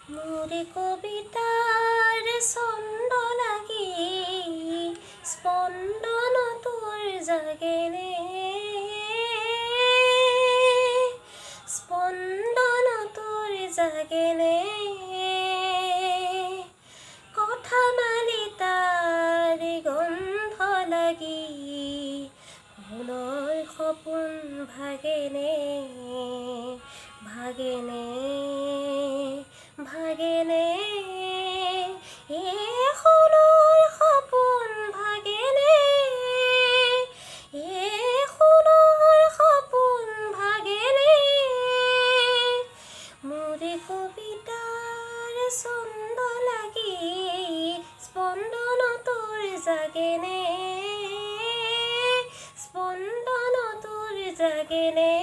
মোৰে কবিতাৰ ছন্দ লাগি স্পন্দন তোৰ জাগেনে স্পন্দন তোৰ জাগেনে কথা মালি তাৰ গন্ধ লাগি মনৰ সপোন ভাগেনে ভাগেনে ভাগেনে সোণৰ সপোন ভাগেনে সোণৰ সপোন ভাগেনে মোৰে কবিতাৰ ছন্দ লাগি স্পন্দন তোৰ জাগেনে স্পন্দন তোৰ জাগেনে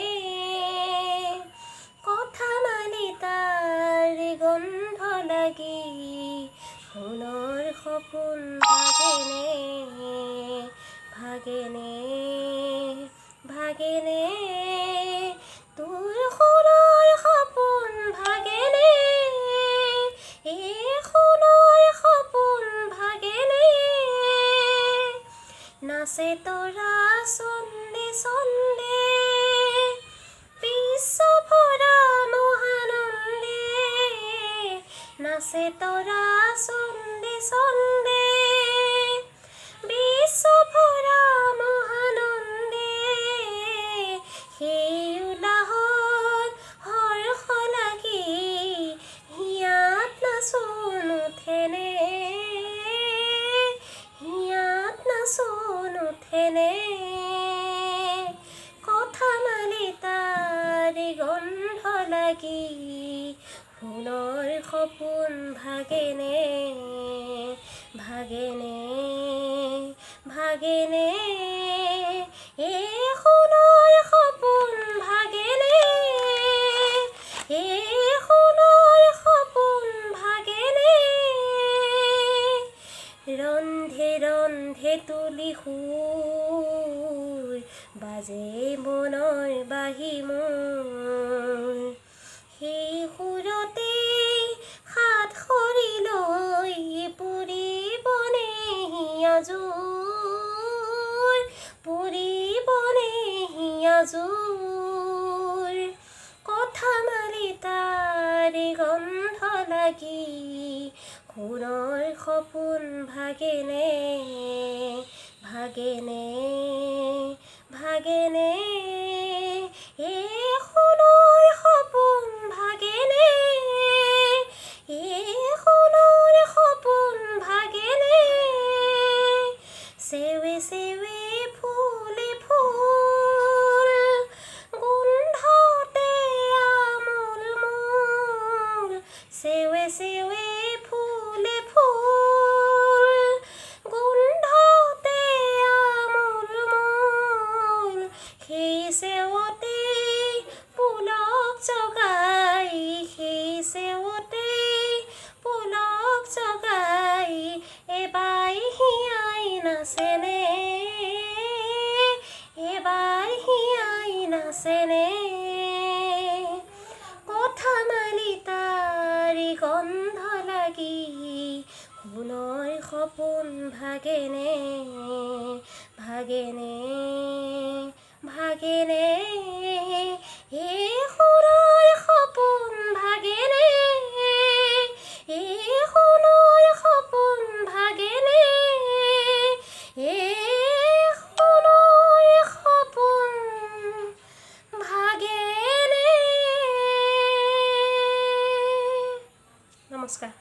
কথা মালি তাৰ গন্ধ লাগি সোণৰ সপোন ভাগেনে ভাগেনে ভাগেনে তোৰ সোণৰ সপোন ভাগেনে সোণৰ সপোন ভাগেনে নাচে তৰা চন্দে চন্দে বিশ্বভৰা মহানন্দে নাচে তৰা চন্দে চন্দে বিশ্বভৰা মহানন্দে সেই উলাহত হৰ্ষ লাগি হিয়াত নাচোন উঠেনে হিয়াত নাচোন উঠেনে কথা মালি তাৰ গন্ধ লাগি সোণৰ সপোন ভাগেনে ভাগেনে ভাগেনে সোণৰ সপোন ভাগেনে সোণৰ সপোন ভাগেনে ৰন্ধে ৰন্ধে তুলি সুৰ বাজে মনৰ বাঁহী মোৰ সেই সুৰতে হাত খৰি লৈ পৰিবনে হিয়াজোৰ পৰিবনে হিয়াজোৰ কথা মালি তাৰ গন্ধ লাগি সোণৰ সপোন ভাগেনে ভাগেনে ভাগেনে সোণৰ সপোন ভাগেনে সোণৰ সপোন ভাগেনে চেৱে চেৱে ফুলে ফুল গোন্ধতে আমোল মোল চেৱে চেৱে ফুলে ফুল গোন্ধতে আমোল মোল সেই চেৱতে পুলক জগাই সেই চেৱতে পুলক জগাই এবাৰ হিয়াই নাচেনে এবাৰ হিয়াই নাচেনে কথা মালি তাৰ গন্ধ লাগি সোণৰ সপোন ভাগেনে ভাগেনে ভাগেনে সোণৰ সপোন ভাগেনে সোণৰ সপোন ভাগেনে সোণৰ সপোন ভাগেনে। নমস্কাৰ।